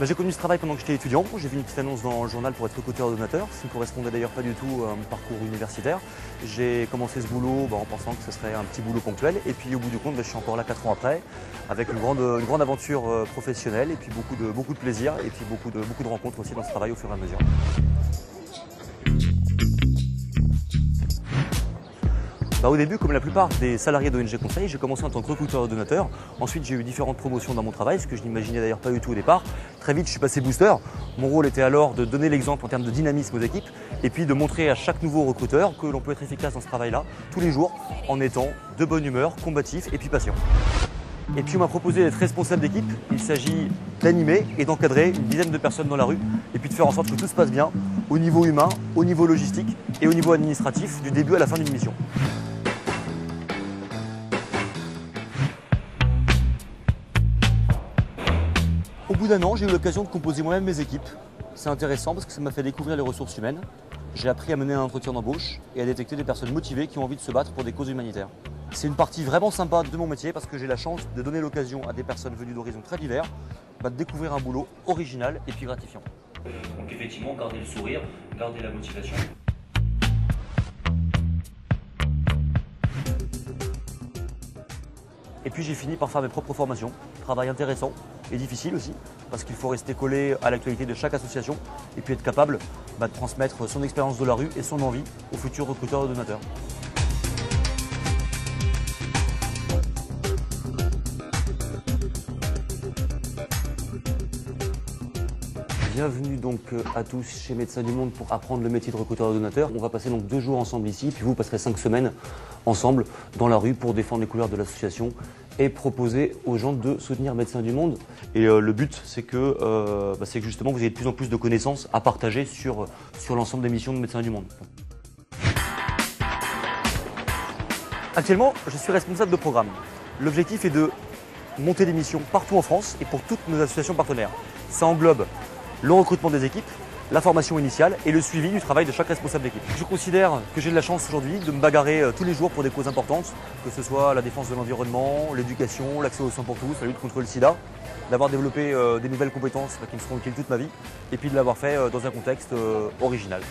J'ai connu ce travail pendant que j'étais étudiant. J'ai vu une petite annonce dans le journal pour être recruteur ordonnateur, ce qui ne correspondait d'ailleurs pas du tout à mon parcours universitaire. J'ai commencé ce boulot en pensant que ce serait un petit boulot ponctuel. Et puis au bout du compte, je suis encore là 4 ans après, avec une grande aventure professionnelle et puis beaucoup de plaisir et puis beaucoup de rencontres aussi dans ce travail au fur et à mesure. Au début, comme la plupart des salariés d'ONG Conseil, j'ai commencé en tant que recruteur ordonnateur. Ensuite, j'ai eu différentes promotions dans mon travail, ce que je n'imaginais d'ailleurs pas du tout au départ. Très vite, je suis passé booster. Mon rôle était alors de donner l'exemple en termes de dynamisme aux équipes et puis de montrer à chaque nouveau recruteur que l'on peut être efficace dans ce travail-là, tous les jours, en étant de bonne humeur, combatif et puis patient. Et puis on m'a proposé d'être responsable d'équipe. Il s'agit d'animer et d'encadrer une dizaine de personnes dans la rue et puis de faire en sorte que tout se passe bien au niveau humain, au niveau logistique et au niveau administratif du début à la fin d'une mission. Au bout d'un an, j'ai eu l'occasion de composer moi-même mes équipes. C'est intéressant parce que ça m'a fait découvrir les ressources humaines. J'ai appris à mener un entretien d'embauche et à détecter des personnes motivées qui ont envie de se battre pour des causes humanitaires. C'est une partie vraiment sympa de mon métier parce que j'ai la chance de donner l'occasion à des personnes venues d'horizons très divers de découvrir un boulot original et puis gratifiant. Donc effectivement, garder le sourire, garder la motivation. Et puis j'ai fini par faire mes propres formations. Travail intéressant et difficile aussi, parce qu'il faut rester collé à l'actualité de chaque association et puis être capable de transmettre son expérience de la rue et son envie aux futurs recruteurs et donateurs. Bienvenue donc à tous chez Médecins du Monde pour apprendre le métier de recruteur et donateur. On va passer donc 2 jours ensemble ici, puis vous passerez 5 semaines ensemble dans la rue pour défendre les couleurs de l'association et proposer aux gens de soutenir Médecins du Monde. Et le but, c'est que justement vous ayez de plus en plus de connaissances à partager sur l'ensemble des missions de Médecins du Monde. Actuellement, je suis responsable de programme. L'objectif est de monter des missions partout en France et pour toutes nos associations partenaires. Ça englobe le recrutement des équipes, la formation initiale et le suivi du travail de chaque responsable d'équipe. Je considère que j'ai de la chance aujourd'hui de me bagarrer tous les jours pour des causes importantes, que ce soit la défense de l'environnement, l'éducation, l'accès aux soins pour tous, la lutte contre le sida, d'avoir développé des nouvelles compétences qui me seront utiles toute ma vie et puis de l'avoir fait dans un contexte original.